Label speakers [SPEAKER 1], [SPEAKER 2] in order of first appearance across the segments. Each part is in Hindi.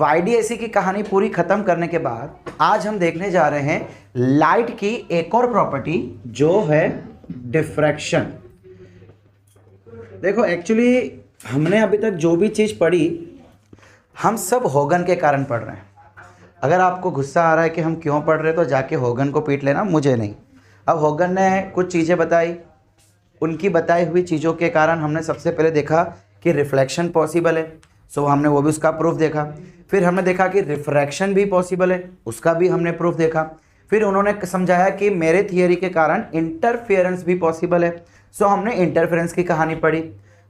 [SPEAKER 1] YDAC की कहानी पूरी खत्म करने के बाद आज हम देखने जा रहे हैं लाइट की एक और प्रॉपर्टी जो है डिफ्रैक्शन। देखो एक्चुअली हमने अभी तक जो भी चीज़ पढ़ी हम सब होगन के कारण पढ़ रहे हैं। अगर आपको गुस्सा आ रहा है कि हम क्यों पढ़ रहे हैं तो जाके होगन को पीट लेना, मुझे नहीं। अब होगन ने कुछ चीज़ें बताई, उनकी बताई हुई चीज़ों के कारण हमने सबसे पहले देखा कि रिफ्लेक्शन पॉसिबल है, सो हमने वो भी उसका प्रूफ देखा। फिर हमने देखा कि रिफ्रैक्शन भी पॉसिबल है, उसका भी हमने प्रूफ देखा। फिर उन्होंने समझाया कि मेरे थियरी के कारण इंटरफेरेंस भी पॉसिबल है, सो हमने इंटरफेरेंस की कहानी पढ़ी,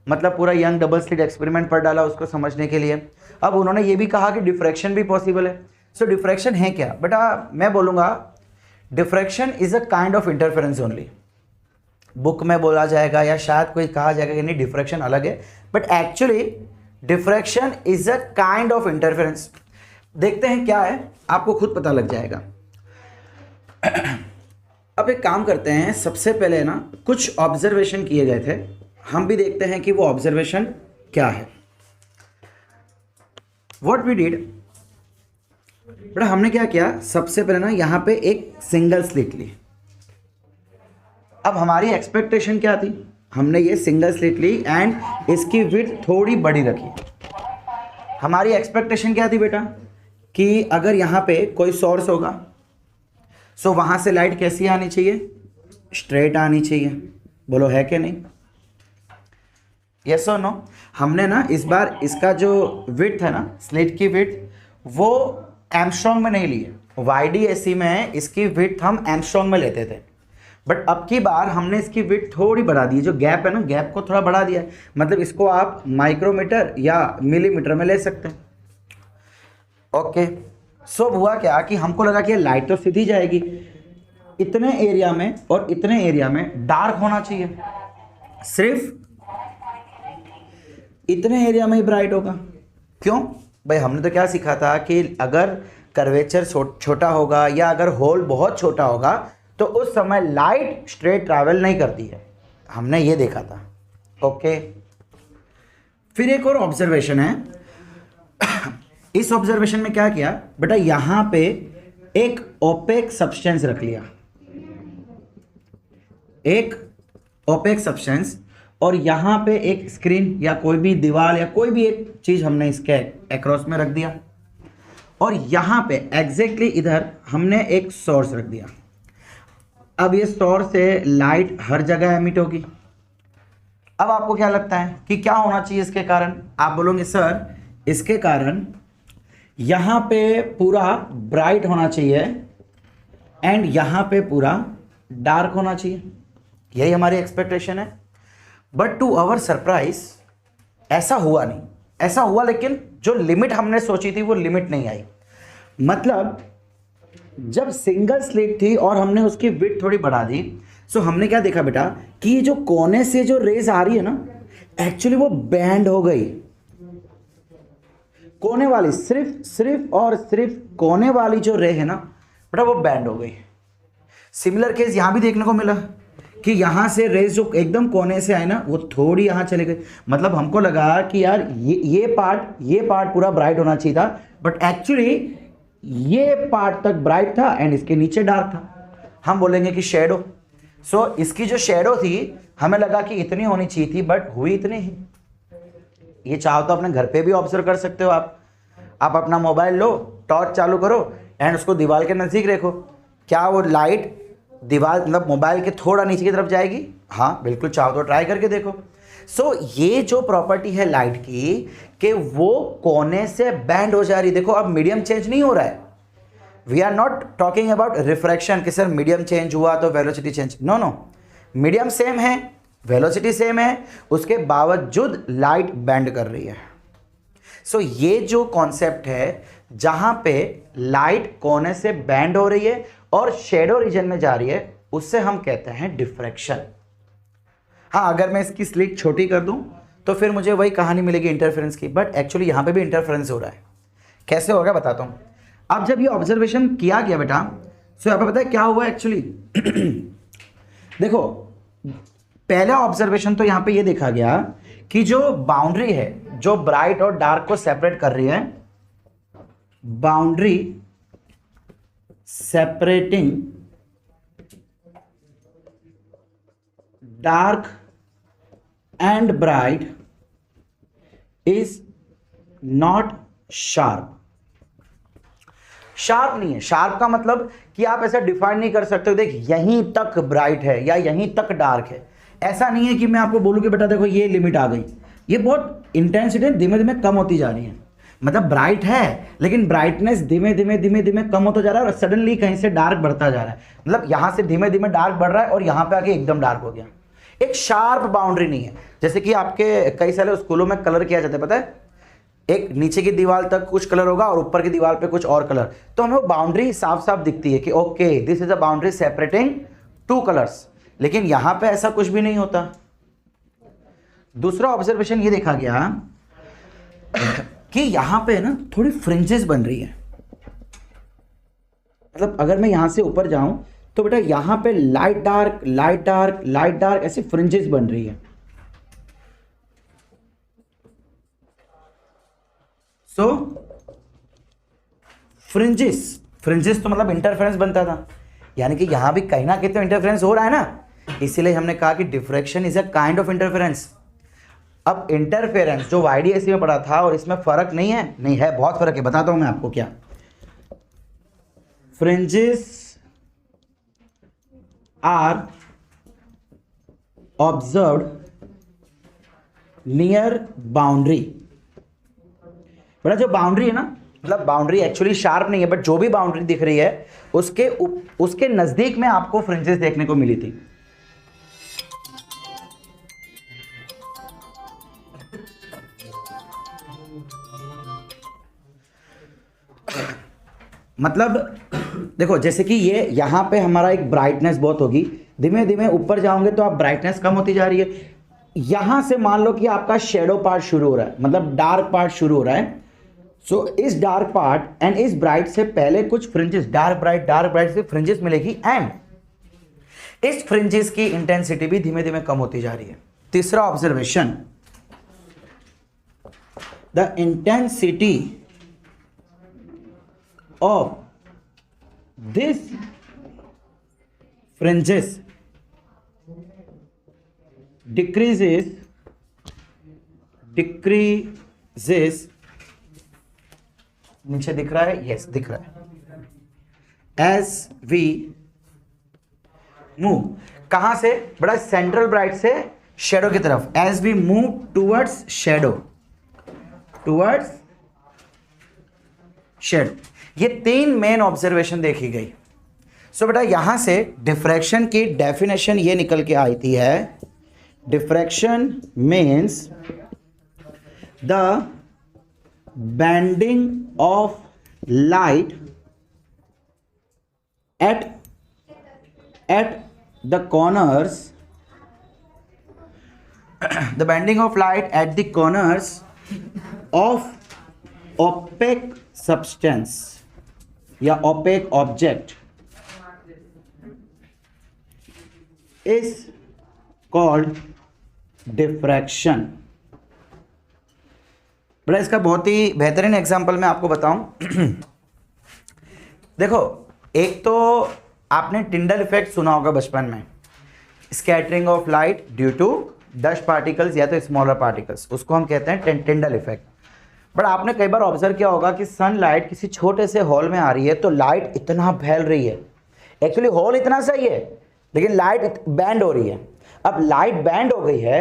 [SPEAKER 1] मतलब पूरा यंग डबल स्लिट एक्सपेरिमेंट पढ़ डाला उसको समझने के लिए। अब उन्होंने ये भी कहा कि डिफ्रैक्शन भी पॉसिबल है। सो डिफ्रैक्शन है क्या बेटा? मैं बोलूँगा diffraction is a kind of interference only. Book में बोला जाएगा या शायद कोई कहा जाएगा कि नहीं डिफ्रैक्शन अलग है, but actually diffraction is a kind of interference. देखते हैं क्या है, आपको खुद पता लग जाएगा। अब एक काम करते हैं, सबसे पहले ना कुछ ऑब्जर्वेशन किए गए थे, हम भी देखते हैं कि वो ऑब्जर्वेशन क्या है। व्हाट वी डिड, बट हमने क्या किया, सबसे पहले ना यहाँ पे एक सिंगल स्लिट ली। अब हमारी एक्सपेक्टेशन क्या थी, हमने ये सिंगल स्लिट ली एंड इसकी विड्थ थोड़ी बड़ी रखी। हमारी एक्सपेक्टेशन क्या थी बेटा कि अगर यहाँ पे कोई सोर्स होगा सो वहाँ से लाइट कैसी आनी चाहिए, स्ट्रेट आनी चाहिए। बोलो है कि नहीं, यस और नो। हमने ना इस बार इसका जो विड्थ है ना, स्लिट की विड्थ, वो एंगस्ट्रॉम में नहीं ली है। YDAC में इसकी विड्थ हम एंगस्ट्रॉम में लेते थे, बट अब की बार हमने इसकी विड्थ थोड़ी बढ़ा दी। जो गैप है ना, गैप को थोड़ा बढ़ा दिया है, मतलब इसको आप माइक्रोमीटर या मिलीमीटर में ले सकते हैं। ओके, सो हुआ क्या कि हमको लगा कि लाइट तो सीधी जाएगी, इतने एरिया में और इतने एरिया में डार्क होना चाहिए, सिर्फ इतने एरिया में ही ब्राइट होगा। क्यों भाई? हमने तो क्या सीखा था कि अगर कर्वेचर छोटा होगा या अगर होल बहुत छोटा होगा तो उस समय लाइट स्ट्रेट ट्रैवल नहीं करती है, हमने ये देखा था। ओके, फिर एक और ऑब्जर्वेशन है। इस ऑब्जर्वेशन में क्या किया बेटा, यहां पे एक ओपेक सब्सटेंस रख लिया, एक ओपेक सब्सटेंस, और यहां पे एक स्क्रीन या कोई भी दीवार या कोई भी एक चीज हमने इसके अक्रॉस में रख दिया, और यहां पे एग्जैक्टली इधर हमने एक सोर्स रख दिया। अब ये सोर्स से लाइट हर जगह एमिट होगी। अब आपको क्या लगता है कि क्या होना चाहिए इसके कारण? आप बोलोगे सर इसके कारण यहां पे पूरा ब्राइट होना चाहिए एंड यहां पे पूरा डार्क होना चाहिए, यही हमारी एक्सपेक्टेशन है। बट टू आवर सरप्राइज ऐसा हुआ नहीं। ऐसा हुआ लेकिन जो लिमिट हमने सोची थी वो लिमिट नहीं आई। मतलब जब सिंगल स्लिट थी और हमने उसकी विड्थ थोड़ी बढ़ा दी, सो हमने क्या देखा बेटा कि ये जो कोने से जो रेज आ रही है ना, एक्चुअली वो बैंड हो गई। कोने वाली सिर्फ और सिर्फ कोने वाली जो रे है ना बेटा, वो बैंड हो गई। सिमिलर केस यहां भी देखने को मिला कि यहां से रेज जो एकदम कोने से आए ना, वो थोड़ी यहां चले गई। मतलब हमको लगा कि यार ये पार्ट पूरा ब्राइट होना चाहिए था, बट एक्चुअली ये पार्ट तक ब्राइट था एंड इसके नीचे डार्क था। हम बोलेंगे कि शेडो। सो इसकी जो शेडो थी हमें लगा कि इतनी होनी चाहिए थी, बट हुई इतनी ही। ये चाहो तो अपने घर पे भी ऑब्जर्व कर सकते हो। आप अपना मोबाइल लो, टॉर्च चालू करो एंड उसको दीवार के नजदीक देखो, क्या वो लाइट दीवार मतलब मोबाइल के थोड़ा नीचे की तरफ जाएगी? हाँ बिल्कुल, चाहो तो ट्राई करके देखो। सो ये जो प्रॉपर्टी है लाइट की कि वो कोने से बैंड हो जा रही। देखो अब मीडियम चेंज नहीं हो रहा है। We are not talking about refraction कि सर मीडियम चेंज हुआ तो velocity change. No, medium same है, वेलोसिटी सेम है, उसके बावजूद लाइट बैंड कर रही है। सो ये जो कॉन्सेप्ट है जहां पे लाइट कोने से बैंड हो रही है और शेडो रीजन में जा रही है, उससे हम कहते हैं डिफ्रैक्शन। हाँ, अगर मैं इसकी स्लिट छोटी कर दूं तो फिर मुझे वही कहानी मिलेगी इंटरफेरेंस की, बट एक्चुअली यहां पे भी इंटरफेरेंस हो रहा है। कैसे होगा बताता हूं। अब जब ये ऑब्जर्वेशन किया गया बेटा, सो यहां पे पता है क्या हुआ एक्चुअली। देखो पहला ऑब्जर्वेशन तो यहां पे ये देखा गया कि जो बाउंड्री है जो ब्राइट और डार्क को सेपरेट कर रही है, boundary separating dark and bright is not sharp. Sharp नहीं है। शार्प का मतलब कि आप ऐसा डिफाइन नहीं कर सकते हो, देख यहीं तक ब्राइट है या यहीं तक डार्क है। ऐसा नहीं है कि मैं आपको बोलूं कि बेटा देखो ये लिमिट आ गई। ये बहुत इंटेंसिटी धीमे धीमे कम होती जा रही है। मतलब ब्राइट है लेकिन ब्राइटनेस धीमे धीमे धीमे धीमे कम होता जा रहा है और सडनली कहीं से डार्क बढ़ता जा रहा है। मतलब यहां से धीमे धीमे डार्क बढ़ रहा है और यहां पे आके एकदम डार्क हो गया। एक शार्प बाउंड्री नहीं है। जैसे कि आपके कई सारे स्कूलों में कलर किया जाता है, पता है, एक नीचे की दीवार तक कुछ कलर होगा और ऊपर की दीवार पे कुछ और कलर, तो हमें वो बाउंड्री साफ साफ दिखती है कि okay this is a boundary separating two colours. लेकिन यहां पे ऐसा कुछ भी नहीं होता। दूसरा ऑब्जर्वेशन ये देखा गया कि यहां पे ना थोड़ी फ्रिंजेस बन रही है। मतलब अगर मैं यहां से ऊपर जाऊं तो बेटा यहां पे light dark light dark light dark ऐसी फ्रिंजेस बन रही है। सो फ्रिंजेस तो मतलब इंटरफेरेंस बनता था, यानी कि यहां भी कहीं ना कहीं तो इंटरफेरेंस हो रहा है ना। इसीलिए हमने कहा कि diffraction is a kind of interference. अब इंटरफेरेंस जो YDSC में पढ़ा था और इसमें फर्क नहीं है, नहीं है, बहुत फर्क है। बताता हूं मैं आपको क्या। Fringes are observed near boundary. बड़ा जो बाउंड्री है ना, मतलब बाउंड्री एक्चुअली शार्प नहीं है, बट जो भी बाउंड्री दिख रही है उसके नजदीक में आपको फ्रिंजेस देखने को मिली थी। मतलब देखो जैसे कि ये यहां पे हमारा एक ब्राइटनेस बहुत होगी, धीमे धीमे ऊपर जाओगे तो आप ब्राइटनेस कम होती जा रही है। यहां से मान लो कि आपका शेडो पार्ट शुरू हो रहा है, मतलब डार्क पार्ट शुरू हो रहा है। सो इस डार्क पार्ट एंड इस ब्राइट से पहले कुछ फ्रिंजेस, डार्क ब्राइट से फ्रिंजेस मिलेगी एंड इस फ्रिंजेस की इंटेंसिटी भी धीमे धीमे कम होती जा रही है। तीसरा observation, the intensity of this fringes decreases नीचे दिख रहा है, यस दिख रहा है, एज वी मूव। कहां से बड़ा, सेंट्रल ब्राइट से शेडो की तरफ, as we move towards shadow, ये तीन मेन ऑब्जर्वेशन देखी गई। सो बेटा यहां से डिफ्रैक्शन की डेफिनेशन ये निकल के आई थी है, diffraction means the bending of light at the corners the bending of light at the corners of opaque substance या opaque object is called diffraction. बड़ा इसका बहुत ही बेहतरीन एग्जांपल मैं आपको बताऊं। देखो एक तो आपने टिंडल इफेक्ट सुना होगा बचपन में, scattering of light due to dust particles या तो स्मॉलर पार्टिकल्स, उसको हम कहते हैं टिंडल इफेक्ट। बट आपने कई बार ऑब्जर्व किया होगा कि सनलाइट किसी छोटे से हॉल में आ रही है तो लाइट इतना फैल रही है, एक्चुअली हॉल इतना सही है लेकिन लाइट बैंड हो रही है। अब लाइट बैंड हो गई है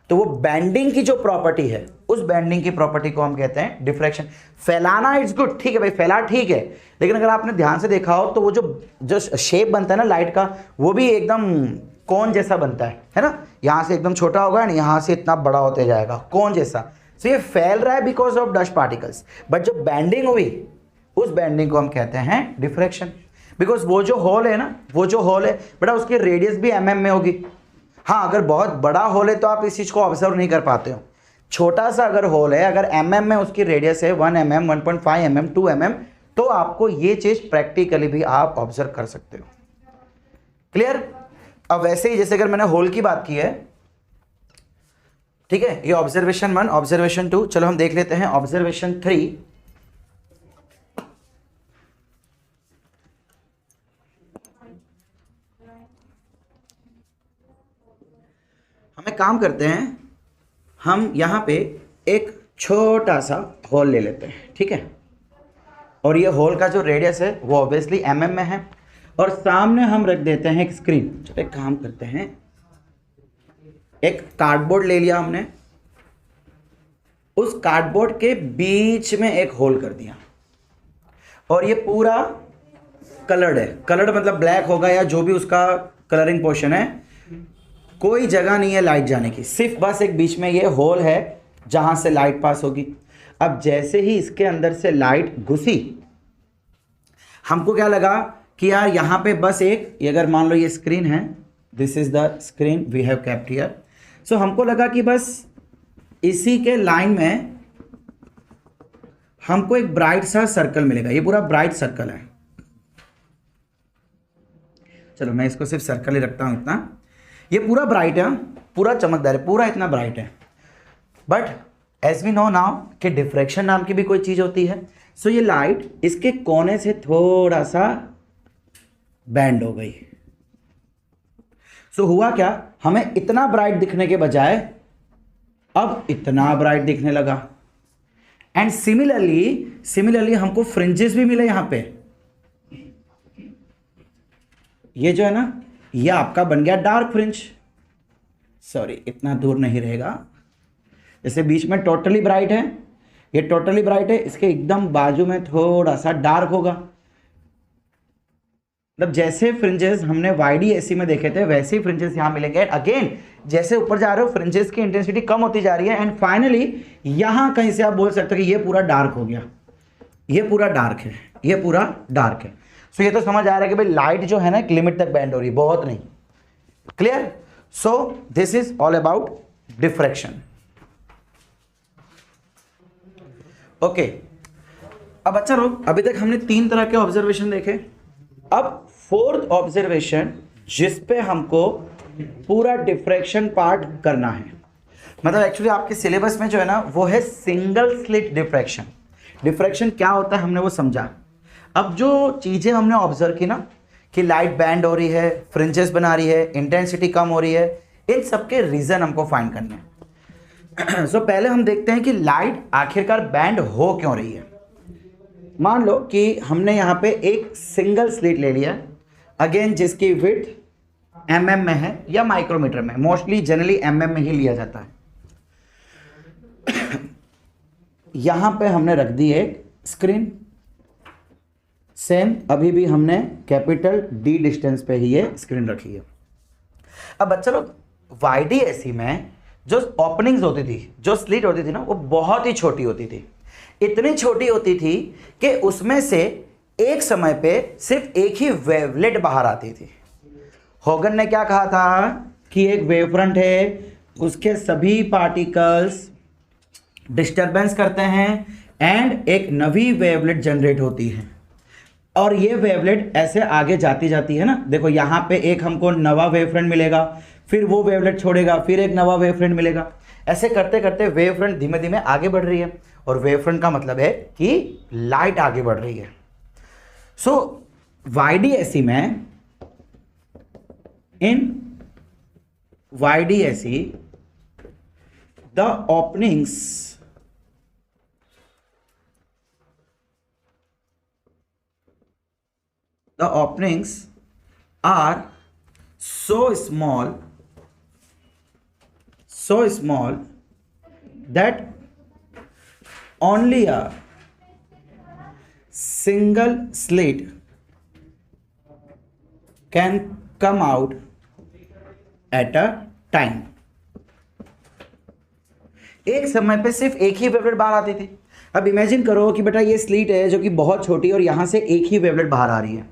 [SPEAKER 1] तो वो बैंडिंग की जो प्रॉपर्टी है, उस बैंडिंग की प्रॉपर्टी को हम कहते हैं डिफ्रैक्शन। फैलाना इट्स गुड, ठीक है भाई, फैला ठीक है, लेकिन अगर आपने ध्यान से देखा हो तो वो जो शेप बनता है ना लाइट का, वो भी एकदम कोन जैसा बनता है ना। यहां से एकदम छोटा होगा एंड यहां से इतना बड़ा होते जाएगा, कोन जैसा। सो ये फैल रहा है because of dust particles, but जो बैंडिंग हुई उस बैंडिंग को हम कहते हैं डिफ्रैक्शन। बिकॉज वो जो होल है ना, वो जो होल है बेटा उसकी रेडियस भी mm में होगी। हाँ अगर बहुत बड़ा होल है तो आप इस चीज को ऑब्जर्व नहीं कर पाते हो। छोटा सा अगर होल है, अगर mm में उसकी रेडियस है 1 mm, 1.5 mm, 2 mm, तो आपको ये चीज प्रैक्टिकली भी आप ऑब्जर्व कर सकते हो। क्लियर? अब वैसे ही जैसे अगर मैंने होल की बात की है, ठीक है, ये ऑब्जर्वेशन 1, ऑब्जर्वेशन 2, चलो हम देख लेते हैं ऑब्जर्वेशन 3। एक काम करते हैं, हम यहाँ पे एक छोटा सा होल ले लेते हैं, ठीक है। और ये होल का जो रेडियस है वो ऑब्वियसली mm में है, और सामने हम रख देते हैं एक स्क्रीन। चलो एक काम करते हैं, एक कार्डबोर्ड ले लिया हमने, उस कार्डबोर्ड के बीच में एक होल कर दिया, और ये पूरा कलर्ड है। कलर्ड मतलब ब्लैक होगा या जो भी उसका कलरिंग पोर्शन है, कोई जगह नहीं है लाइट जाने की, सिर्फ बस एक बीच में ये होल है जहां से लाइट पास होगी। अब जैसे ही इसके अंदर से लाइट घुसी, हमको क्या लगा कि यार यहाँ पे बस एक, ये अगर मान लो ये स्क्रीन है, this is the screen we have kept here, so हमको लगा कि बस इसी के लाइन में हमको एक ब्राइट सा सर्कल मिलेगा। ये पूरा ब्राइट सर्कल है, चलो मैं इसको सिर्फ सर्कल ही रखता हूं इतना। ये पूरा ब्राइट है, पूरा चमकदार है, पूरा इतना ब्राइट है। But as we know now कि डिफ्रैक्शन नाम की भी कोई चीज होती है। सो ये लाइट इसके कोने से थोड़ा सा बैंड हो गई। सो हुआ क्या, हमें इतना ब्राइट दिखने के बजाय अब इतना ब्राइट दिखने लगा। एंड सिमिलरली हमको फ्रिंजेस भी मिले यहां पे। ये जो है ना, ये आपका बन गया डार्क फ्रिंज। सॉरी, इतना दूर नहीं रहेगा। जैसे बीच में टोटली ब्राइट है, ये टोटली ब्राइट है, इसके एकदम बाजू में थोड़ा सा डार्क होगा। मतलब जैसे फ्रिंजेस हमने YDAC में देखे थे वैसे ही फ्रिंजेस यहां मिलेंगे। अगेन जैसे ऊपर जा रहे हो फ्रिंजेस की इंटेंसिटी कम होती जा रही है, एंड फाइनली यहां कहीं से आप बोल सकते हो कि ये पूरा डार्क हो गया, ये पूरा डार्क है, ये पूरा डार्क है। सो ये तो समझ आ रहा है कि भाई लाइट जो है ना एक लिमिट तक बैंड हो रही है, बहुत नहीं। Clear? So this is all about diffraction. Okay, अब अच्छा लोग, अभी तक हमने 3 तरह के ऑब्जर्वेशन देखे। अब फोर्थ ऑब्जर्वेशन जिस पे हमको पूरा डिफ्रैक्शन पार्ट करना है, मतलब एक्चुअली आपके सिलेबस में जो है ना वो है सिंगल स्लिट डिफ्रैक्शन। डिफ्रैक्शन क्या होता है हमने वो समझा। अब जो चीजें हमने ऑब्जर्व की ना कि लाइट बैंड हो रही है, फ्रिंजेस बना रही है, इंटेंसिटी कम हो रही है, इन सबके रीजन हमको फाइंड करने हैं। सो पहले हम देखते हैं कि लाइट आखिरकार बैंड हो क्यों रही है। मान लो कि हमने यहां पे एक सिंगल स्लिट ले लिया, अगेन जिसकी विड्थ mm में है या माइक्रोमीटर में, मोस्टली जनरली mm में ही लिया जाता है। यहां पे हमने रख दी एक स्क्रीन, सेम अभी भी हमने कैपिटल D डिस्टेंस पे ही ये स्क्रीन रखी है। अब बच्चा लोग YDAC में जो ओपनिंग्स होती थी, जो स्लिट होती थी ना, वो बहुत ही छोटी होती थी। इतनी छोटी होती थी कि उसमें से एक समय पे सिर्फ एक ही वेवलेट बाहर आती थी। हॉगन ने क्या कहा था कि एक वेवफ्रंट है, उसके सभी पार्टिकल्स डिस्टरबेंस करते हैं एंड एक नवी वेवलेट जनरेट होती है, और ये वेवलेट ऐसे आगे जाती जाती है ना। देखो यहाँ पे एक हमको नवा वेवफ्रंट मिलेगा, फिर वो वेवलेट छोड़ेगा, फिर एक नवा वेवफ्रंट मिलेगा। ऐसे करते करते वेवफ्रंट धीमे धीमे आगे बढ़ रही है, और वेवफ्रंट का मतलब है कि लाइट आगे बढ़ रही है। सो YDAC में, इन YDAC the openings are so small that only a single slit can come out at a time। एक समय पे सिर्फ एक ही वेवलेट बाहर आती थी। अब इमेजिन करो कि बेटा ये स्लीट है जो कि बहुत छोटी, और यहां से एक ही वेवलेट बाहर आ रही है।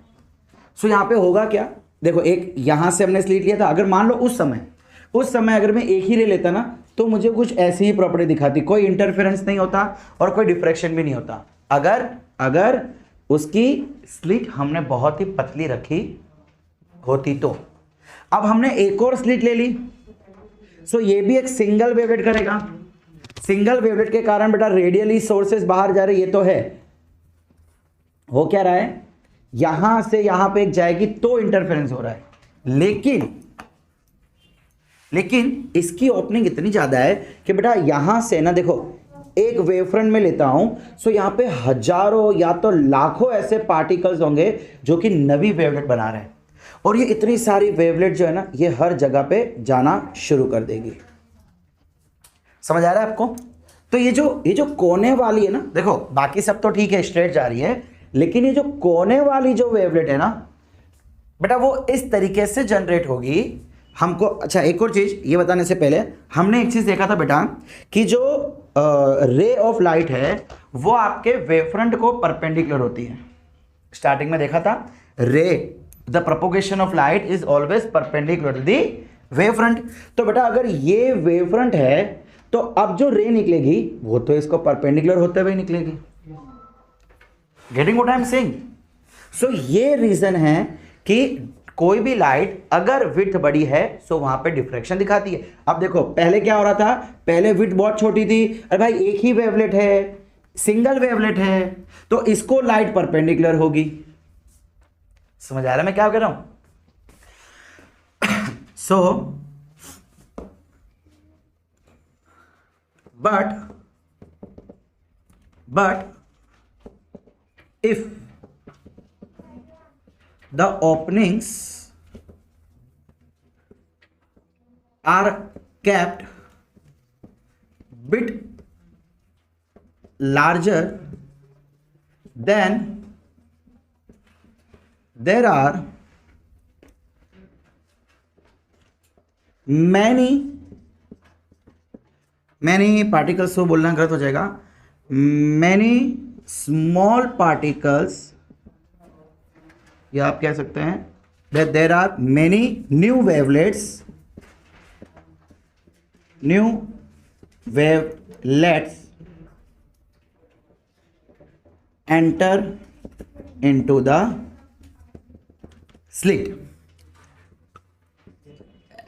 [SPEAKER 1] सो यहां पे होगा क्या, देखो एक यहां से हमने स्लीट लिया था, अगर मान लो उस समय अगर मैं एक ही ले लेता ना, तो मुझे कुछ ऐसी ही प्रॉपर्टी दिखाती, कोई इंटरफेरेंस नहीं होता और कोई डिफ्रैक्शन भी नहीं होता। अगर उसकी स्लिट हमने बहुत ही पतली रखी होती तो। अब हमने एक और स्लिट ले ली, सो ये भी एक सिंगल वेवलेट करेगा। सिंगल वेवलेट के कारण बेटा रेडियली सोर्सेस बाहर जा रहे, ये तो है। हो क्या रहा है, यहां से यहां पे एक जाएगी तो इंटरफेरेंस हो रहा है, लेकिन लेकिन इसकी ओपनिंग इतनी ज़्यादा है कि बेटा यहाँ से ना देखो, एक वेवफ्रंट में लेता हूँ सो यहाँ पे हजारों या तो लाखों ऐसे पार्टिकल्स होंगे जो कि नवी वेवलेट बना रहे हैं, और ये इतनी सारी वेवलेट जो है ना ये हर जगह पे जाना शुरू कर देगी। समझ आ रहा है आपको? तो ये जो कोने वाली है ना, देखो बाकी सब तो ठीक है स्ट्रेट जा रही है, लेकिन ये जो कोने वाली जो वेवलेट है ना बेटा वो इस तरीके से जनरेट होगी हमको। अच्छा एक और चीज ये बताने से पहले हमने एक चीज देखा था बेटा कि जो रे ऑफ लाइट है वो आपके वेवफ्रंट को परपेंडिकुलर होती है। स्टार्टिंग में देखा था ray the propagation of light is always perpendicular to the wavefront. तो बेटा अगर ये वेवफ्रंट है तो अब जो रे निकलेगी वो तो इसको परपेंडिकुलर होते हुए निकलेगी। Getting what I am saying? So ये रीजन है कि कोई भी लाइट अगर विड्थ बड़ी है सो वहां पे डिफ्रैक्शन दिखाती है। अब देखो पहले क्या हो रहा था, पहले विड्थ बहुत छोटी थी, अरे भाई एक ही वेवलेट है, सिंगल वेवलेट है, तो इसको लाइट परपेंडिकुलर होगी। समझ आ रहा है मैं क्या कह रहा हूं? सो but if the openings are kept bit larger, then there are many particles, तो बोलना गलत हो जाएगा, many small particles, या आप कह सकते हैं that there are many new wavelets enter into the slit.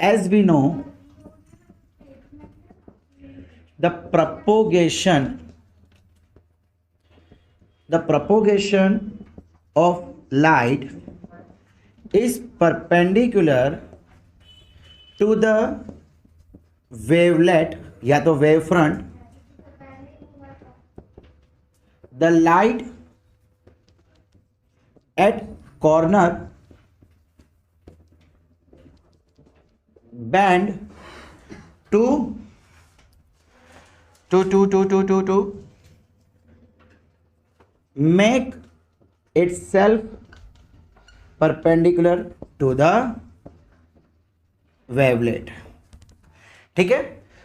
[SPEAKER 1] As we know, the propagation of light is perpendicular to the wavelet या तो wavefront. The light at corner bend to make itself perpendicular to the wavelet. ठीक है?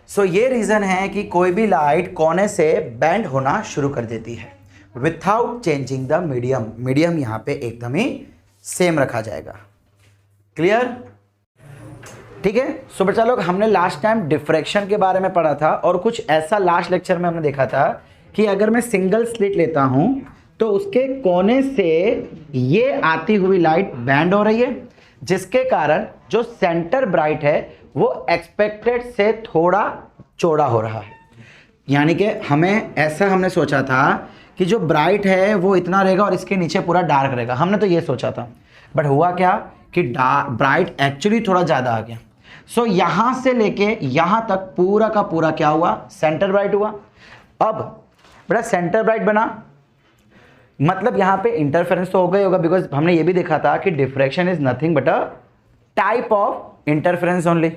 [SPEAKER 1] सो ये रीजन है कि कोई भी लाइट कोने से बेंड होना शुरू कर देती है without changing the medium. Medium यहां पे एकदम ही सेम रखा जाएगा। क्लियर? ठीक है। सो बच्चा लोग हमने लास्ट टाइम डिफ्रैक्शन के बारे में पढ़ा था और कुछ ऐसा लास्ट लेक्चर में हमने देखा था कि अगर मैं सिंगल स्लिट लेता हूं तो उसके कोने से ये आती हुई लाइट बेंड हो रही है, जिसके कारण जो सेंटर ब्राइट है वो एक्सपेक्टेड से थोड़ा चौड़ा हो रहा है। यानी कि हमने सोचा था कि जो ब्राइट है वो इतना रहेगा और इसके नीचे पूरा डार्क रहेगा, हमने तो ये सोचा था। बट हुआ क्या कि ब्राइट एक्चुअली थोड़ा ज़्यादा आ गया। सो यहां से लेके यहां तक पूरा का पूरा क्या हुआ, सेंटर ब्राइट हुआ। अब बेटा सेंटर ब्राइट बना मतलब यहां पे इंटरफेरेंस तो हो गई होगा, बिकॉज हमने ये भी देखा था कि diffraction is nothing but a type of interference only.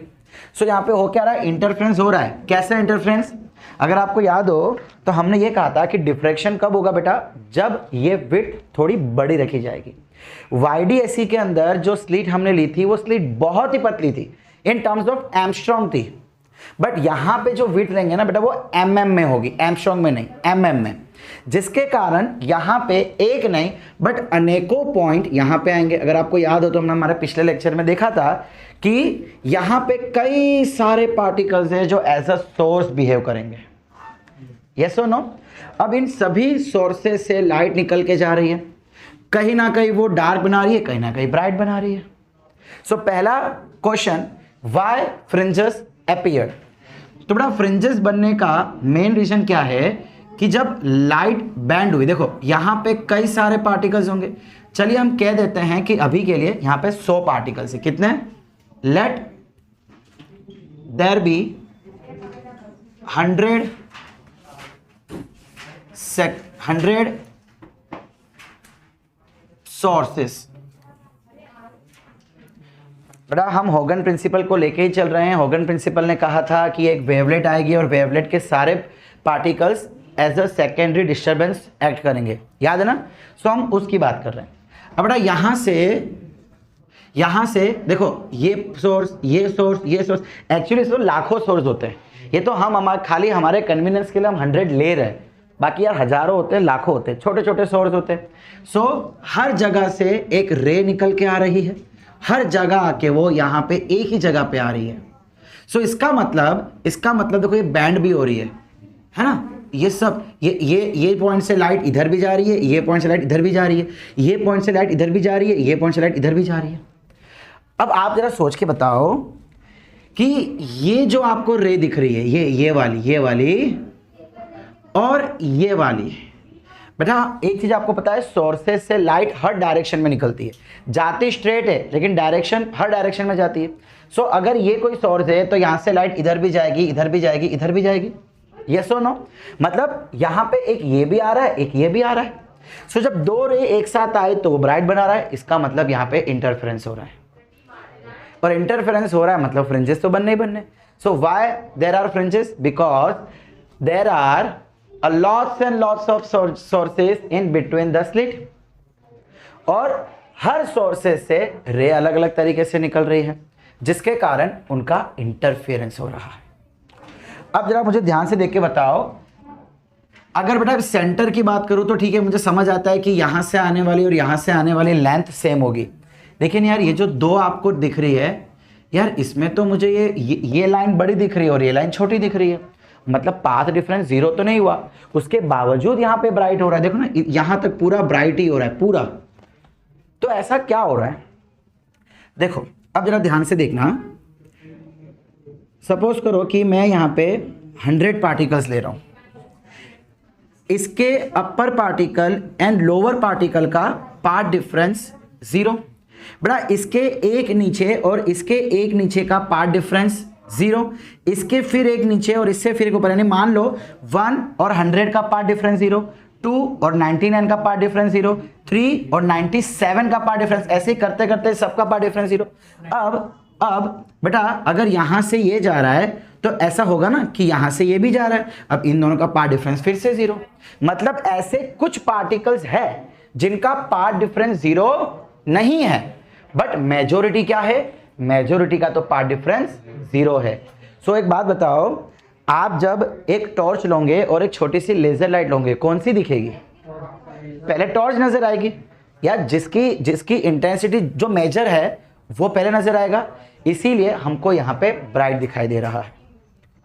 [SPEAKER 1] So यहां पे हो क्या रहा है, इंटरफेरेंस हो रहा है। कैसा इंटरफेरेंस? अगर आपको याद हो तो हमने ये कहा था कि डिफ्रैक्शन कब होगा बेटा, जब ये विड्थ थोड़ी बड़ी रखी जाएगी। YDAC के अंदर जो स्लीट हमने ली थी वो स्लीट बहुत ही पतली थी, इन टर्म्स ऑफ एमस्ट्रॉन्ग थी। बट यहां पे जो विड्थ लेंगे ना बेटा वो mm में होगी, एमस्ट्रॉन्ग में नहीं, mm में, जिसके कारण यहां पे एक नहीं बट अनेकों पॉइंट यहां पे आएंगे। अगर आपको याद हो तो हमने हमारे पिछले लेक्चर में देखा था कि यहां पे कई सारे पार्टिकल्स हैं जो एज अ सोर्स बिहेव करेंगे। यस और नो? अब इन सभी सोर्सेस से लाइट निकल के जा रही है, कहीं ना कहीं वो डार्क बना रही है, कहीं ना कहीं ब्राइट बना रही है। सो पहला क्वेश्चन, व्हाई फ्रिंजेस अपीयर्ड? तो बेटा फ्रिंजेस बनने का मेन रीजन क्या है कि जब लाइट बैंड हुई, देखो यहां पे कई सारे पार्टिकल्स होंगे। चलिए हम कह देते हैं कि अभी के लिए यहां पे 100 पार्टिकल्स है। कितने? Let there be 100 sources. बेटा हम हॉगन प्रिंसिपल को लेके ही चल रहे हैं। हॉगन प्रिंसिपल ने कहा था कि एक वेवलेट आएगी और वेवलेट के सारे particles as a secondary disturbance act करेंगे, याद है ना। सो हम उसकी बात कर रहे हैं। अब बेटा यहाँ से देखो ये सोर्स एक्चुअली इसमें लाखों सोर्स होते हैं। ये तो हम खाली हमारे कन्वीनियंस के लिए हम 100 ले रहे हैं, बाकी यार हजारों होते हैं, लाखों होते हैं, छोटे छोटे सोर्स होते हैं। सो हर जगह से एक रे निकल के आ रही है, हर जगह आके वो यहाँ पे एक ही जगह पे आ रही है। सो इसका मतलब देखो ये बैंड भी हो रही है ना। ये सब ये पॉइंट से लाइट इधर भी जा रही है, ये पॉइंट से लाइट इधर भी जा रही है, ये पॉइंट से लाइट इधर भी जा रही है, ये पॉइंट से लाइट इधर भी जा रही है। अब आप जरा सोच के बताओ कि ये जो आपको रे दिख रही है, ये वाली और ये वाली, बेटा एक चीज आपको पता है, सोर्सेज से लाइट हर डायरेक्शन में निकलती है, जाती स्ट्रेट है लेकिन डायरेक्शन हर डायरेक्शन में जाती है। सो अगर ये कोई सोर्स है तो यहां से लाइट इधर भी जाएगी, इधर भी जाएगी, इधर भी जाएगी, यस और नो। मतलब यहां पे एक ये भी आ रहा है, एक ये भी आ रहा है। सो जब दो रे एक साथ आए तो वो ब्राइट बना रहा है, इसका मतलब यहां पे इंटरफेरेंस हो रहा है, और इंटरफेरेंस हो रहा है मतलब फ्रिंजेस तो बनने ही बनने। So why there are fringes? Because there are lots and lots of sources in between the slit, और हर सोर्सेज से रे अलग अलग तरीके से निकल रही है, जिसके कारण उनका इंटरफेरेंस हो रहा है। अब जरा मुझे ध्यान से देख के बताओ, अगर बेटा सेंटर की बात करूं तो ठीक है, मुझे समझ आता है कि यहां से आने वाली और यहां से आने वाली लेंथ सेम होगी, लेकिन यार ये जो दो आपको दिख रही है यार, इसमें तो मुझे ये लाइन बड़ी दिख रही है और ये लाइन छोटी दिख रही है, मतलब पाथ डिफरेंस 0 तो नहीं हुआ, उसके बावजूद यहां पे ब्राइट हो रहा है। देखो ना, यहां तक पूरा ब्राइट ही हो रहा है पूरा। तो ऐसा क्या हो रहा है? देखो अब जरा ध्यान से देखना, सपोज करो कि मैं यहां पे 100 पार्टिकल्स ले रहा हूं, इसके अपर पार्टिकल एंड लोअर पार्टिकल का पाथ डिफरेंस 0, बड़ा इसके एक नीचे और इसके एक नीचे का पाथ डिफरेंस 0, इसके फिर एक नीचे और इससे फिर एक ऊपर, यानी मान लो 1 और 100 का पाथ डिफरेंस 0, 2 और 99 का पाथ डिफरेंस 0, 3 और 97 का पाथ डिफरेंस, ऐसे ही करते करते सबका पाथ डिफरेंस 0। अब बेटा अगर यहां से ये जा रहा है तो ऐसा होगा ना कि यहां से ये भी जा रहा है, अब इन दोनों का पाथ डिफरेंस फिर से 0। मतलब ऐसे कुछ पार्टिकल्स है जिनका पाथ डिफरेंस 0 नहीं है, बट मेजॉरिटी क्या है? मेजॉरिटी का तो पाथ डिफरेंस 0 है। सो एक बात बताओ, आप जब एक टॉर्च लोगे और एक छोटी सी लेजर लाइट लोगे, कौन सी दिखेगी? पहले टॉर्च नजर आएगी, या जिसकी इंटेंसिटी जो मेजर है वो पहले नजर आएगा, इसीलिए हमको यहां पे ब्राइट दिखाई दे रहा है।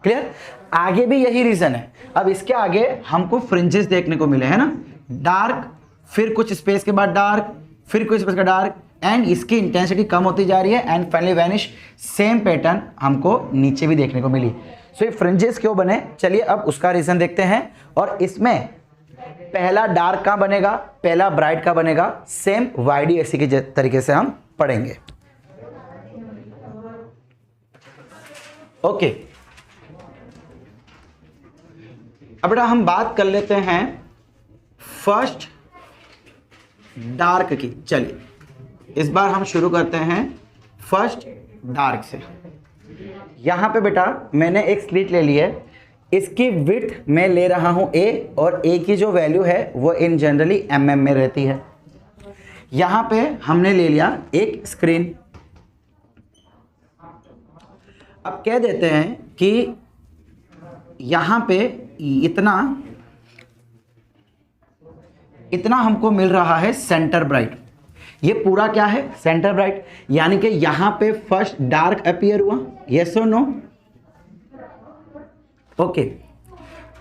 [SPEAKER 1] क्लियर? आगे भी यही रीजन है। अब इसके आगे हमको फ्रिंजेस देखने को मिले हैं ना, डार्क, फिर कुछ स्पेस के बाद डार्क, फिर कुछ स्पेस का डार्क, एंड इसकी इंटेंसिटी कम होती जा रही है and finally vanish. Same pattern हमको नीचे भी देखने को मिली। सो ये फ्रिंजेस क्यों बने, चलिए अब उसका रीजन देखते हैं। और इसमें पहला डार्क का बनेगा, पहला ब्राइट का बनेगा, सेम YDAC के तरीके से हम पढ़ेंगे। ओके, अब बेटा हम बात कर लेते हैं फर्स्ट डार्क की। चलिए इस बार हम शुरू करते हैं फर्स्ट डार्क से। यहां पे बेटा मैंने एक स्लिट ले ली है, इसकी विड्थ मैं ले रहा हूं A, और A की जो वैल्यू है वो इन जनरली mm में रहती है। यहां पे हमने ले लिया एक स्क्रीन। अब कह देते हैं कि यहां पे इतना हमको मिल रहा है सेंटर ब्राइट। ये पूरा क्या है? Centre bright. यानी कि यहां पे फर्स्ट डार्क अपीयर हुआ, यस और नो? ओके।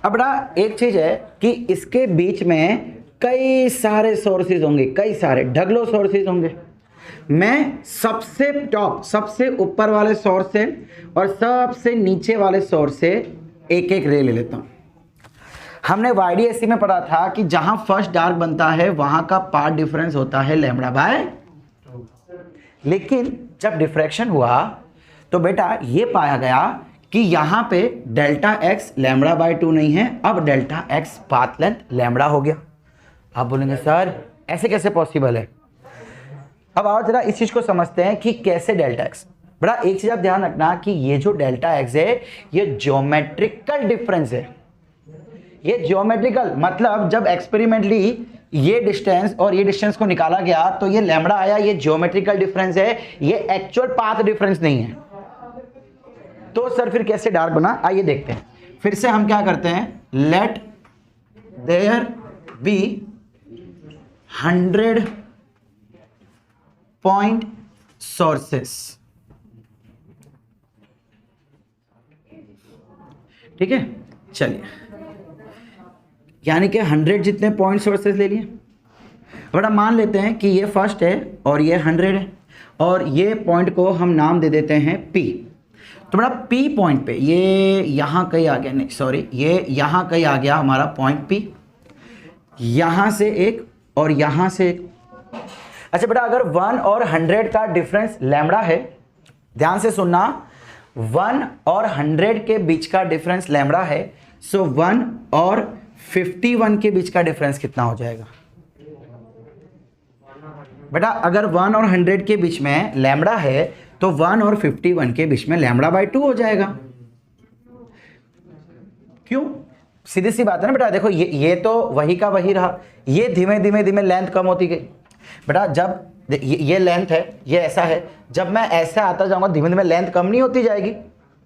[SPEAKER 1] अब बड़ा एक चीज है कि इसके बीच में कई सारे सोर्सेज होंगे, कई सारे ढगलो सोर्सेज होंगे। मैं सबसे टॉप, सबसे ऊपर वाले सोर्स से और सबसे नीचे वाले सोर्स से एक एक रे ले लेता हूं। हमने YDAC में पढ़ा था कि जहां फर्स्ट डार्क बनता है वहां का पाथ डिफरेंस होता है λ/2। लेकिन जब डिफ्रैक्शन हुआ तो बेटा ये पाया गया कि यहां पे डेल्टा एक्स लैम्बडा बाय 2 नहीं है, अब delta x path length lambda हो गया। आप बोलेंगे सर ऐसे कैसे पॉसिबल है? अब आओ जरा इस चीज को समझते हैं कि कैसे डेल्टा एक्स। बड़ा एक चीज आप ध्यान रखना कि ये जो डेल्टा एक्स है ये ज्योमेट्रिकल डिफरेंस है। ये ज्योमेट्रिकल मतलब जब एक्सपेरिमेंटली ये डिस्टेंस और ये डिस्टेंस को निकाला गया तो ये लैम्बडा आया, ये ज्योमेट्रिकल डिफरेंस है, ये एक्चुअल पाथ डिफरेंस नहीं है। तो सर फिर कैसे डार्क बना, आइए देखते हैं। फिर से हम क्या करते हैं, let there be 100 point sources. ठीक है, चलिए, यानी कि 100 जितने पॉइंट सोर्सेस ले लिए। बड़ा मान लेते हैं कि ये फर्स्ट है और ये 100 है और ये पॉइंट को हम नाम दे देते हैं P। तो बड़ा P पॉइंट पे ये यहाँ कहीं आ गया, नहीं सॉरी, ये यहाँ कहीं आ गया हमारा पॉइंट P, यहाँ से एक और यहाँ से एक। अच्छा बेटा, अगर 1 और 100 का डिफरेंस लैम्बडा है, ध्यान से सुनना, 1 और 100 के बीच का डिफरेंस लैम्बडा है, सो 1 और 51 के बीच का डिफरेंस कितना हो जाएगा? बेटा अगर 1 और 100 के बीच में लैम्बडा है तो 1 और 51 के बीच में लैम्बडा बाय 2 हो जाएगा। क्यों? सीधी सी बात है ना बेटा, देखो ये तो वही का वही रहा, ये धीमे धीमे धीमे लेंथ कम होती गई। बेटा जब ये लेंथ है, ये ऐसा है, जब मैं ऐसे आता जाऊंगा धीमे धीमे लेंथ कम नहीं होती जाएगी,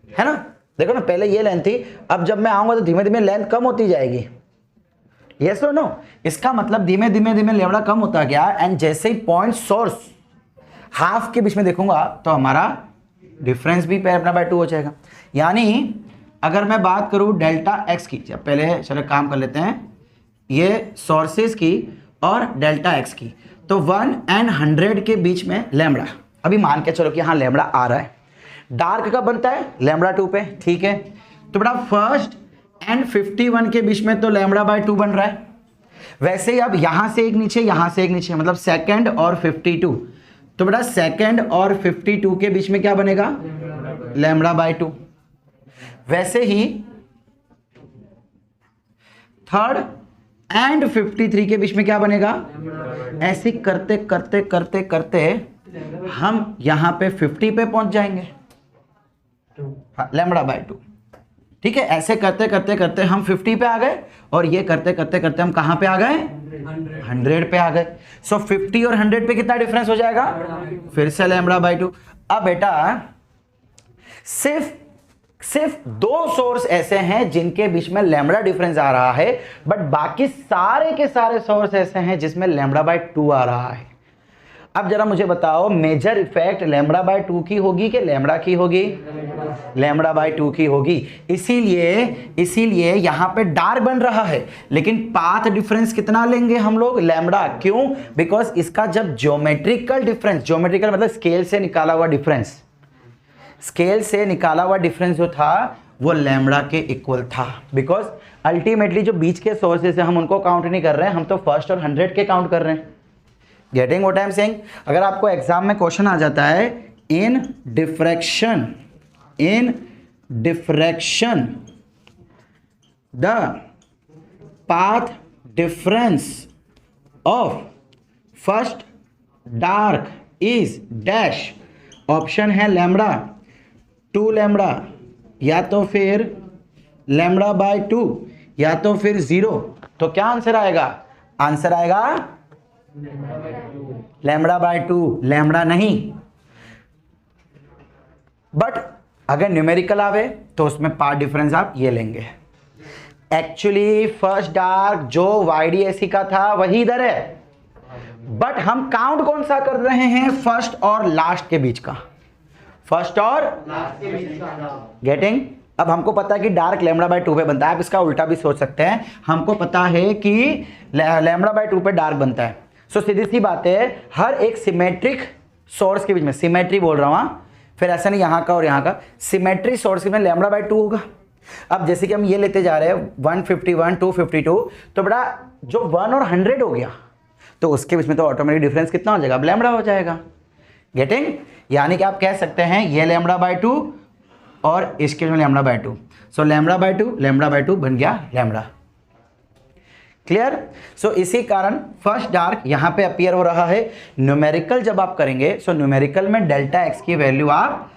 [SPEAKER 1] है ना? देखो ना, पहले ये लेंथ थी, अब जब मैं आऊंगा तो धीमे धीमे लेंथ कम होती जाएगी। यस और नो? इसका मतलब धीमे धीमे धीमे लैम्बडा कम होता गया, एंड जैसे ही पॉइंट सोर्स हाफ के बीच में देखूंगा तो हमारा डिफरेंस भी लैम्बडा बाय 2 हो जाएगा। यानी अगर मैं बात करूं डेल्टा एक्स की, पहले चलो काम कर लेते हैं, ये सोर्सेज की और डेल्टा एक्स की, तो 1 एंड 100 के बीच में लैम्बडा, अभी मान के चलो कि हाँ लैम्बडा आ रहा है। डार्क कब बनता है? लैम्बडा 2 पे, ठीक है। तो बेटा फर्स्ट एंड 51 के बीच में तो लैम्बडा बाय 2 बन रहा है। वैसे ही अब यहां से एक नीचे, यहां से एक नीचे, मतलब सेकंड और 52, तो बेटा सेकंड और 52 के बीच में क्या बनेगा? Lambda by 2। वैसे ही थर्ड एंड 53 के बीच में क्या बनेगा? ऐसे करते करते करते करते हम यहां पे 50 पे पहुंच जाएंगे, लैम्बडा बाय 2। ठीक है, ऐसे करते करते करते हम 50 पे आ गए, और ये करते करते करते हम कहां पे आ गए? 100 पे आ गए। सो 50 और 100 पे कितना डिफरेंस हो जाएगा? फिर से लैम्बडा बाय 2। अब बेटा सिर्फ 2 सोर्स ऐसे हैं जिनके बीच में लैम्बडा डिफरेंस आ रहा है, बट बाकी सारे के सारे सोर्स ऐसे हैं जिसमें लैम्बडा बाय 2 आ रहा है। अब जरा मुझे बताओ, मेजर इफेक्ट लैम्बडा बाय 2 की होगी कि लैम्बडा की होगी? लैम्बडा बाय 2 की होगी। इसीलिए यहां पे डार्क बन रहा है, लेकिन पाथ डिफरेंस कितना लेंगे हम लोग? लैम्बडा। क्यों? बिकॉज इसका जब ज्योमेट्रिकल डिफरेंस, ज्योमेट्रिकल मतलब स्केल से निकाला हुआ डिफरेंस, स्केल से निकाला हुआ डिफरेंस जो था वो लैम्बडा के इक्वल था। बिकॉज अल्टीमेटली जो बीच के सोर्सेस है हम उनको काउंट नहीं कर रहे हैं, हम तो फर्स्ट और 100 के काउंट कर रहे हैं। Getting what I am saying? अगर आपको एग्जाम में क्वेश्चन आ जाता है in diffraction the path difference of first dark is dash, option है लैम्बडा, 2 लैम्बडा, या तो फिर लैम्बडा बाय 2, या तो फिर 0, तो क्या आंसर आएगा? आंसर आएगा लैम्बडा बाय 2, लैम्बडा नहीं। बट अगर न्यूमेरिकल आवे तो उसमें पार्ट डिफरेंस आप ये लेंगे। एक्चुअली फर्स्ट डार्क जो YDAC का था वही इधर है, बट हम काउंट कौन सा कर रहे हैं? फर्स्ट और लास्ट के बीच का, फर्स्ट और लास्ट के बीच का। गेटिंग? अब हमको पता है कि डार्क लैम्बडा बाय 2 पे बनता है। आप इसका उल्टा भी सोच सकते हैं, हमको पता है कि लैम्बडा बाय 2 पे डार्क बनता है। सो सीधी सी बात है, हर एक सिमेट्रिक सोर्स के बीच में, सिमेट्री बोल रहा हूं, फिर ऐसा नहीं यहां का और यहां का, सिमेट्री सोर्स के में लैम्बडा बाय 2 होगा। अब जैसे कि हम ये लेते जा रहे हैं 151, 252, तो बड़ा जो 1 और 100 हो गया तो उसके बीच में तो ऑटोमेटिक डिफरेंस कितना हो जाएगा? अब लैम्बडा हो जाएगा। गेटिंग? यानी कि आप कह सकते हैं ये लैम्बडा बाय 2 और इसके में lambda by 2। So lambda by 2 बन गया लैम्बडा। क्लियर? सो इसी कारण फर्स्ट डार्क यहां पे अपीयर हो रहा है। न्यूमेरिकल जब आप करेंगे सो न्यूमेरिकल में डेल्टा एक्स की वैल्यू आप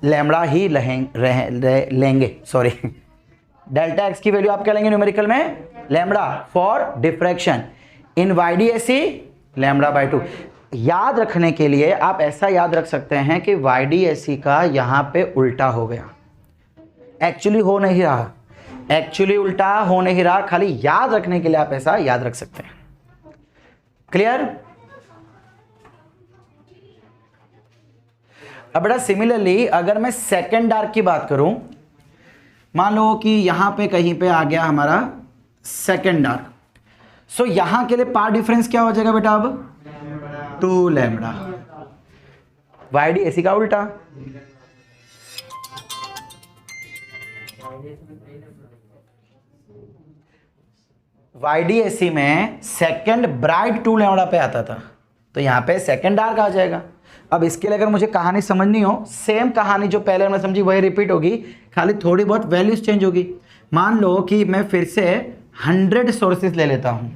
[SPEAKER 1] लैम्बडा ही लेंगे, सॉरी डेल्टा एक्स की वैल्यू आप क्या लेंगे न्यूमेरिकल में? Lambda for diffraction. In YDAC lambda by 2। याद रखने के लिए आप ऐसा याद रख सकते हैं कि YDAC का यहां पे उल्टा हो गया, एक्चुअली हो नहीं रहा, एक्चुअली उल्टा हो नहीं रहा, खाली याद रखने के लिए आप ऐसा याद रख सकते हैं। क्लियर? अब बेटा सिमिलरली अगर मैं सेकेंड डार्क की बात करूं, मान लो कि यहां पे कहीं पे आ गया हमारा सेकेंड डार्क, सो यहां के लिए पार्ट डिफरेंस क्या हो जाएगा बेटा? अब 2 लैम्बडा। YDAC का उल्टा। YDAC में सेकेंड ब्राइट 2 लैम्बडा पे आता था, तो यहां पे सेकेंड डार्क आ जाएगा। अब इसके लिए अगर मुझे कहानी समझनी हो, सेम कहानी जो पहले हमने समझी वही रिपीट होगी, खाली थोड़ी बहुत वैल्यूज चेंज होगी। मान लो कि मैं फिर से 100 सोर्सेज ले लेता हूं,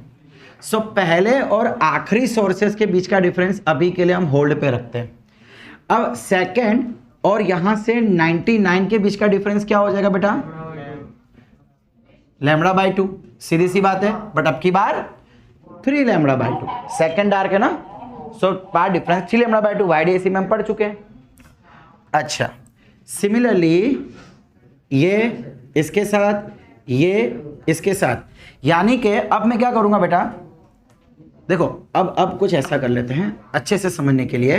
[SPEAKER 1] सो पहले और आखिरी सोर्सेज के बीच का डिफरेंस अभी के लिए हम होल्ड पे रखते हैं। अब सेकेंड और यहां से 99 के बीच का डिफरेंस क्या हो जाएगा बेटा? Lambda by 2। सीधी सी बात है, बट अब की बार 3 लैम्बडा बाय 2। सेकेंड डार्क है ना, so path difference 3 lambda by 2 YDAC में हम पढ़ चुके हैं। अच्छा, सिमिलरली ये इसके साथ, ये इसके साथ, यानी कि अब मैं क्या करूंगा बेटा? देखो अब कुछ ऐसा कर लेते हैं अच्छे से समझने के लिए।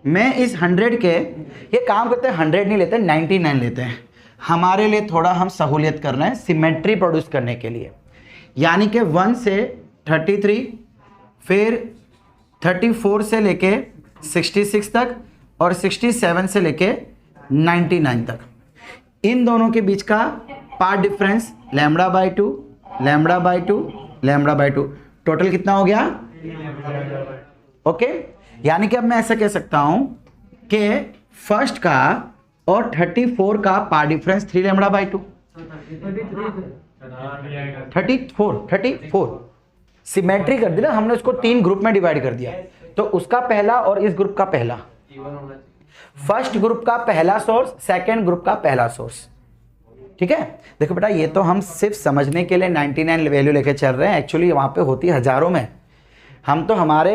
[SPEAKER 1] मैं इस 100 के, ये काम करते हैं 100 नहीं लेते, 99 लेते हैं। हमारे लिए थोड़ा हम सहूलियत कर रहे हैं सिमेट्री प्रोड्यूस करने के लिए, यानी कि 1 से 33, फिर 34 से लेके 66 तक और 67 से लेके 99 तक, इन दोनों के बीच का path difference lambda by 2, lambda by 2, lambda by 2, total कितना हो गया? ओके, यानी कि अब मैं ऐसा कह सकता हूं कि फर्स्ट का और 34 का path difference 3 lambda by 2। 34 symmetry कर दी ना हमने, उसको 3 ग्रुप में डिवाइड कर दिया, तो उसका पहला और इस ग्रुप का पहला, फर्स्ट ग्रुप का पहला सोर्स, सेकंड ग्रुप का पहला सोर्स। ठीक है? देखो बेटा, ये तो हम सिर्फ समझने के लिए 99 वैल्यू लेके चल रहे हैं, एक्चुअली वहां पे होती हजारों में। हम तो हमारे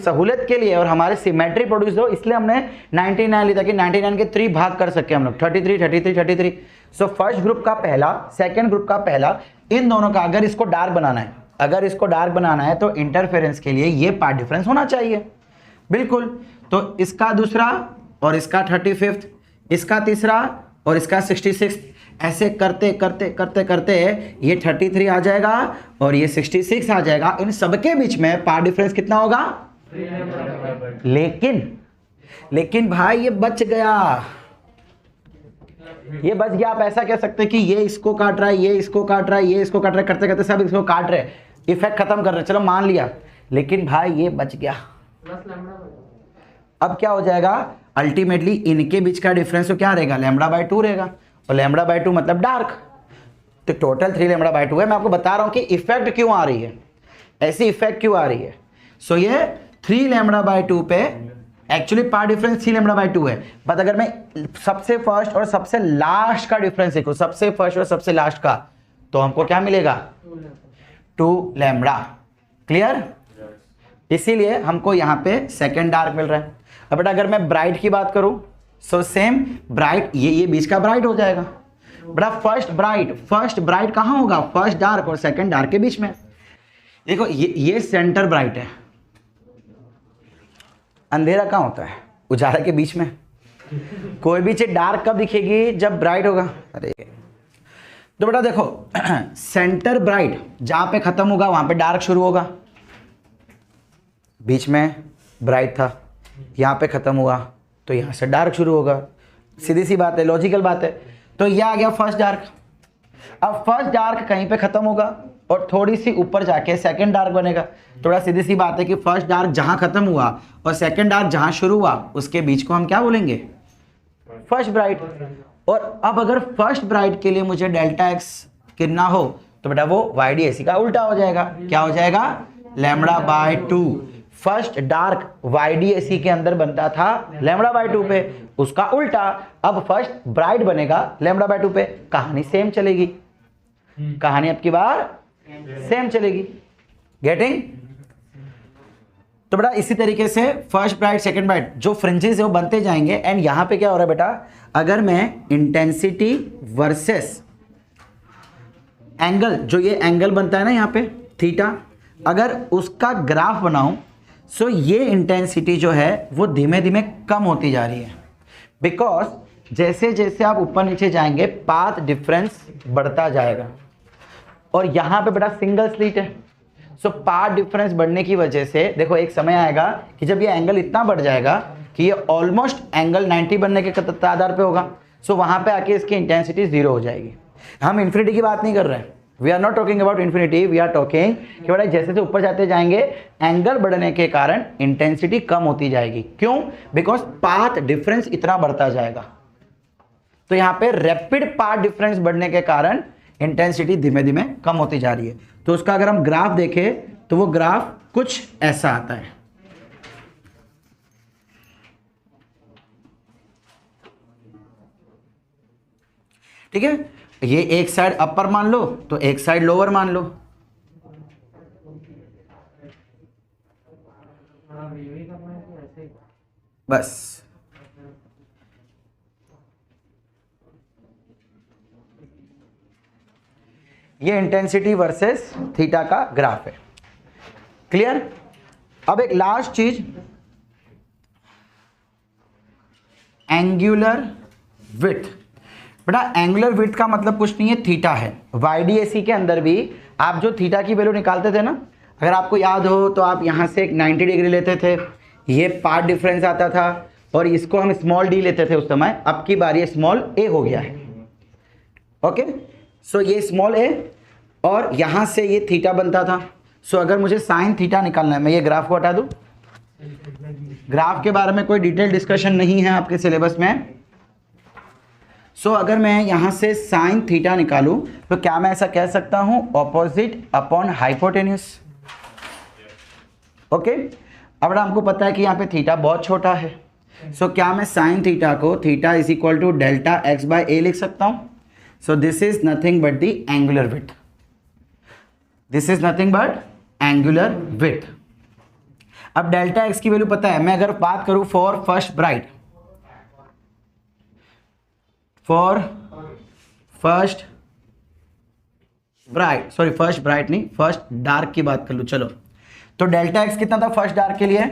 [SPEAKER 1] सहूलियत के लिए और हमारे सिमेट्री प्रोड्यूस हो इसलिए हमने 99 ली ताकि 99 के 3 भाग कर सके हम लोग, 33 33 33। सो फर्स्ट ग्रुप का पहला, सेकंड ग्रुप का पहला, इन दोनों का अगर इसको डार्क बनाना है, अगर इसको डार्क बनाना है तो इंटरफेरेंस के लिए ये पार्ट डिफरेंस होना चाहिए, बिल्कुल। तो इसका दूसरा और इसका 35, इसका तीसरा और इसका 66, ऐसे करते करते करते करते ये 33 आ जाएगा और ये 66 आ जाएगा। इन सबके बीच में पार्ट डिफरेंस कितना होगा? लेकिन भाई ये बच गया, ये बच गया। आप ऐसा कह सकते हैं कि ये इसको काट रहा है, ये इसको काट रहा है, ये इसको काट रहा है, करते करते सब इसको काट रहे, इफेक्ट खत्म कर रहे, चलो मान लिया, लेकिन भाई ये बच गया। अब क्या हो जाएगा? अल्टीमेटली इनके बीच का डिफरेंस तो क्या रहेगा? लैम्बडा बाय 2 रहेगा, और लैम्बडा बाय 2 मतलब डार्क, तो टोटल 3 लैम्बडा बाय 2 है। मैं आपको बता रहा हूं कि इफेक्ट क्यों आ रही है, ऐसी इफेक्ट क्यों आ रही है। सो ये 3 लैम्बडा बाय 2 पे actually path difference 3 lambda by 2 है, बट अगर मैं सबसे फर्स्ट और सबसे लास्ट का डिफरेंस देखो, सबसे फर्स्ट और सबसे लास्ट का, तो हमको क्या मिलेगा? 2 लैम्बडा। क्लियर? इसीलिए हमको यहां पे सेकेंड डार्क मिल रहा है। अब बेटा अगर मैं ब्राइट की बात करूं, सो सेम ब्राइट, ये बीच का ब्राइट हो जाएगा। बेटा फर्स्ट ब्राइट कहां होगा? फर्स्ट डार्क और सेकंड डार्क के बीच में। देखो ये सेंटर ब्राइट है, अंधेरा कहां होता है? उजाला के बीच में। कोई भी चीज डार्क कब दिखेगी? जब ब्राइट होगा। अरे तो बेटा देखो सेंटर ब्राइट जहां पे खत्म होगा वहां पे डार्क शुरू होगा, बीच में ब्राइट था, यहां पे खत्म हुआ तो यहां से डार्क शुरू होगा। सीधी सी बात है, लॉजिकल बात है। तो यह आ गया फर्स्ट डार्क। अब फर्स्ट डार्क कहीं पे खत्म होगा और थोड़ी सी ऊपर जाके सेकंड डार्क बनेगा। थोड़ा सीधी सी बात है कि फर्स्ट डार्क जहां खत्म हुआ और सेकंड डार्क जहां शुरू हुआ उसके बीच को हम क्या बोलेंगे? First bright. और अब अगर फर्स्ट ब्राइट के लिए मुझे डेल्टा एक्स कितना हो तो बेटा वो वाई डी ए सी का उल्टा हो जाएगा। क्या हो जाएगा? Lambda by 2। First dark Y D A C के अंदर बनता था लैम्बडा बाय 2 पे, उसका उल्टा अब फर्स्ट ब्राइट बनेगा लैम्बडा बाय 2 पे। कहानी सेम चलेगी, कहानी अब की बार सेम चलेगी। गेटिंग? तो बेटा इसी तरीके से फर्स्ट ब्राइट सेकंड ब्राइट जो फ्रिंजेस है वो बनते जाएंगे। एंड यहां पे क्या हो रहा है बेटा, अगर मैं इंटेंसिटी वर्सेस एंगल, जो ये एंगल बनता है ना यहाँ पे थीटा, अगर उसका ग्राफ बनाऊं सो ये इंटेंसिटी जो है वो धीमे धीमे कम होती जा रही है। बिकॉज जैसे जैसे आप ऊपर नीचे जाएंगे पाथ डिफरेंस बढ़ता जाएगा। और यहां पे बेटा सिंगल स्लिट है, सो पाथ डिफरेंस बढ़ने की वजह से देखो एक समय आएगा कि जब ये एंगल इतना बढ़ जाएगा कि ये ऑलमोस्ट एंगल 90 बनने के आधार पे होगा। सो वहां पे आके इसकी इंटेंसिटी 0 हो जाएगी। हम इन्फिनिटी की बात नहीं कर रहे हैं, we are not talking about infinity, we are talking कि बेटा जैसे जैसे ऊपर जाते जाएंगे एंगल बढ़ने के कारण इंटेंसिटी कम होती जाएगी। क्यों? बिकॉज पाथ डिफरेंस इतना बढ़ता जाएगा। तो यहाँ पे रैपिड पाथ डिफरेंस बढ़ने के कारण इंटेंसिटी धीमे धीमे कम होती जा रही है। तो उसका अगर हम ग्राफ देखें तो वो ग्राफ कुछ ऐसा आता है। ठीक है, ये एक साइड अपर मान लो तो एक साइड लोअर मान लो। बस ये इंटेंसिटी वर्सेस थीटा का ग्राफ है। क्लियर? अब एक लास्ट चीज, एंगुलर विड्थ। बेटा एंगुलर विड्थ का मतलब कुछ नहीं है, थीटा है। वाईडीएसी के अंदर भी आप जो थीटा की वैल्यू निकालते थे ना, अगर आपको याद हो तो आप यहां से एक 90 डिग्री लेते थे, ये पाथ डिफरेंस आता था और इसको हम स्मॉल डी लेते थे उस समय। अब की बार ये स्मॉल ए हो गया है। ओके, सो ये स्मॉल ए और यहां से ये थीटा बनता था। सो अगर मुझे साइन थीटा निकालना है, मैं ये ग्राफ को हटा दूं। ग्राफ के बारे में कोई डिटेल डिस्कशन नहीं है आपके सिलेबस में। सो अगर मैं यहां से साइन थीटा निकालूं तो क्या मैं ऐसा कह सकता हूं, ऑपोजिट अपॉन हाइपोटेन्यूस। ओके, अब हमको पता है कि यहाँ पे थीटा बहुत छोटा है। सो क्या मैं साइन थीटा को theta is equal to delta x by a लिख सकता हूं। So this is nothing but the angular width. This is nothing but angular width. अब डेल्टा एक्स की वैल्यू पता है। मैं अगर बात करूं for first bright, for first bright, sorry first bright नहीं, फर्स्ट डार्क की बात कर लूं। चलो, तो डेल्टा एक्स कितना था फर्स्ट डार्क के लिए?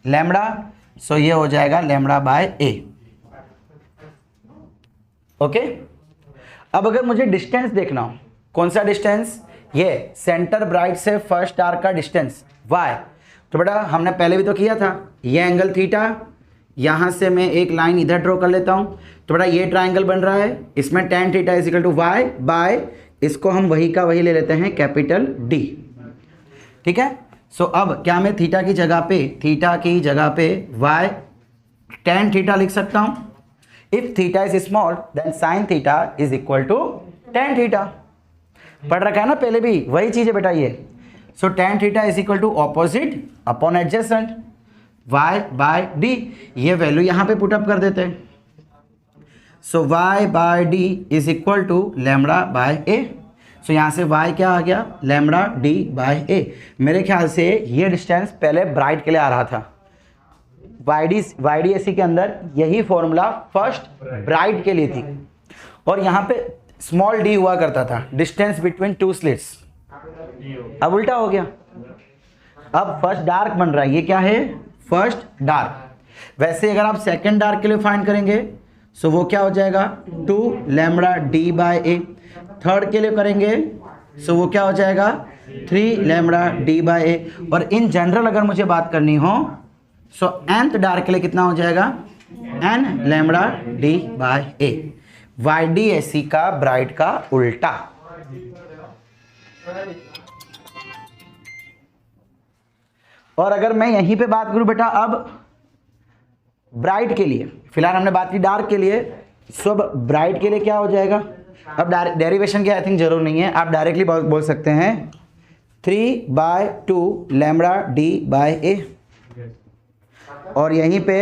[SPEAKER 1] लैम्बडा। सो ये हो जाएगा लैम्बडा बाय ए। ओके, अब अगर मुझे डिस्टेंस देखना हो, कौन सा डिस्टेंस? ये सेंटर ब्राइट से फर्स्ट डार्क का डिस्टेंस y। तो बेटा हमने पहले भी तो किया था, ये एंगल थीटा, यहां से मैं एक लाइन इधर ड्रॉ कर लेता हूं। तो बेटा ये ट्राइंगल बन रहा है, इसमें tan theta is equal to y by, इसको हम वही का वही ले लेते हैं कैपिटल D। ठीक है, सो अब क्या मैं थीटा की जगह पे y tan थीटा लिख सकता हूं? If theta is small then sine theta is equal to tan theta. पढ़ रखा है ना पहले भी, वही चीज है बेटा ये। So tan theta is equal to opposite upon adjacent y by d। ये वैल्यू यहां पे पुट अप कर देते हैं। So y by d is equal to lambda by a। So यहां से y क्या आ गया? Lambda d by a। मेरे ख्याल से ये डिस्टेंस पहले ब्राइट के लिए आ रहा था। वाईडीएसी के अंदर यही फॉर्मूला फर्स्ट ब्राइट के लिए थी और यहां पे स्मॉल डी हुआ करता था, डिस्टेंस बिटवीन टू स्लिट्स। अब उल्टा हो गया, अब फर्स्ट डार्क बन रहा है। ये क्या है? First dark. वैसे अगर आप सेकंड डार्क के लिए फाइंड करेंगे सो वो क्या हो जाएगा? 2 लैम्बडा डी बाय ए। थर्ड के लिए करेंगे सो वो क्या हो जाएगा? 3 लैम्बडा डी बाय ए। और इन जनरल अगर मुझे बात करनी हो सो nth डार्क के लिए कितना हो जाएगा? n लैम्बडा डी बाय ए। वाईडीएसी का ब्राइट का उल्टा। और अगर मैं यहीं पे बात करूं बेटा, अब ब्राइट के लिए, फिलहाल हमने बात की डार्क के लिए, सब ब्राइट के लिए क्या हो जाएगा। अब डेरिवेशन की आई थिंक जरूर नहीं है, आप डायरेक्टली बोल सकते हैं 3/2 लैम्बडा डी बाय ए। और यहीं पे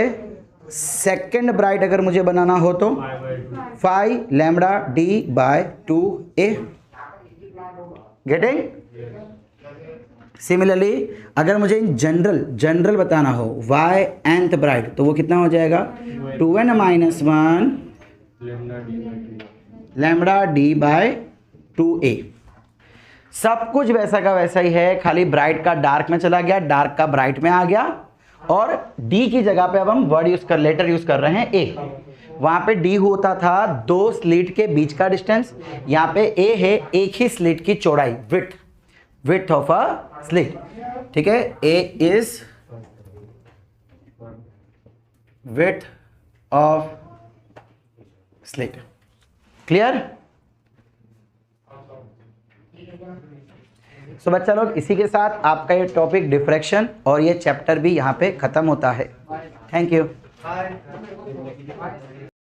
[SPEAKER 1] सेकंड ब्राइट अगर मुझे बनाना हो तो 5 लैम्बडा डी बाय 2 ए। गेटिंग? सिमिलरली अगर मुझे इन जनरल बताना हो y nth ब्राइट तो वो कितना हो जाएगा 2n - 1 lambda D bye 2a। सब कुछ वैसा का वैसा ही है, खाली ब्राइट का डार्क में चला गया, डार्क का ब्राइट में आ गया, और d की जगह पे अब हम लेटर यूज कर रहे हैं a। वहां पे d होता था 2 स्लिट के बीच का डिस्टेंस, यहाँ पे a है एक ही स्लिट की चौड़ाई, width ऑफ अ स्लिट। ठीक है, a is width of slit. Clear? So बच्चा लोग, इसी के साथ आपका ये टॉपिक डिफ्रैक्शन और ये चैप्टर भी यहाँ पे खत्म होता है। Thank you.